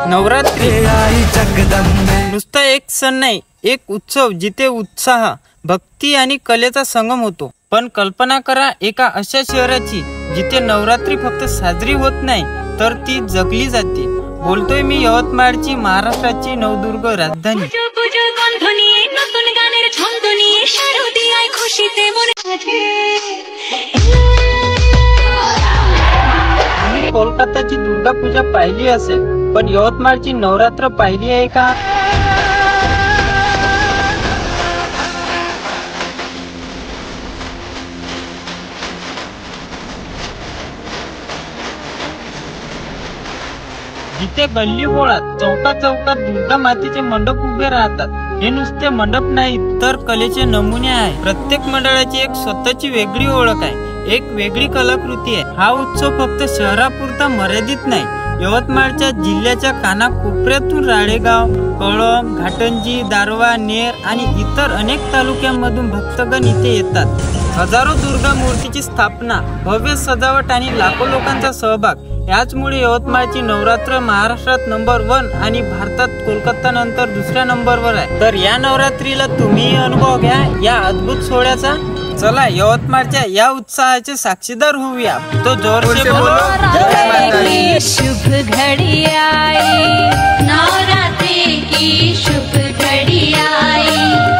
नवरात्री नुसता एक सण नाही, एक उत्सव जिथे उत्साह, भक्ती आणि कलेचा संगम होतो। पण कल्पना करा एका अशा शहराची जिथे नवरात्री फक्त साजरी होत नाही तर ती जगली जाते। बोलतोय मी यवतमाळची, महाराष्ट्राची नवदुर्ग राजधानी। तुम्ही कोलकाताची दुर्गा पूजा पाहिली असेल, पण यवतमाळची नवरात्र पाहिली आहे का? जिथे गल्ली बोळात, चौका चौकात दुर्गा मातेचे मंडप उभे राहतात। हे नुसते मंडप नाही तर कलेचे नमुने आहे। प्रत्येक मंडळाची एक स्वतःची वेगळी ओळख आहे, एक वेगळी कलाकृती आहे। हा उत्सव फक्त शहरापुरता मर्यादित नाही, यवतमाळच्या जिल्ह्याच्या कानाकोपऱ्यातून राळेगाव, कळंब, घाटंजी, दारवा, नेर आणि इतर अनेक तालुक्यांमधून भक्तगण इथे येतात। हजारो दुर्गा मूर्तीची स्थापना, भव्य सजावट आणि लाखो लोकांचा सहभाग याचमुळे यवतमाळची नवरात्र महाराष्ट्रात नंबर 1 आणि भारतात कोलकाता नंतर दुसऱ्या नंबरवर आहे। तर या नवरात्रीला तुम्ही अनुभव घ्या या अद्भुत सोहळ्याचा। चला यवतमाळच्या या उत्साहाचे साक्षीदार होऊया। तो जोर से बोलो, जय माता दी। शुभ घड़ी आई, नवरात्रि की शुभ घड़ी आई।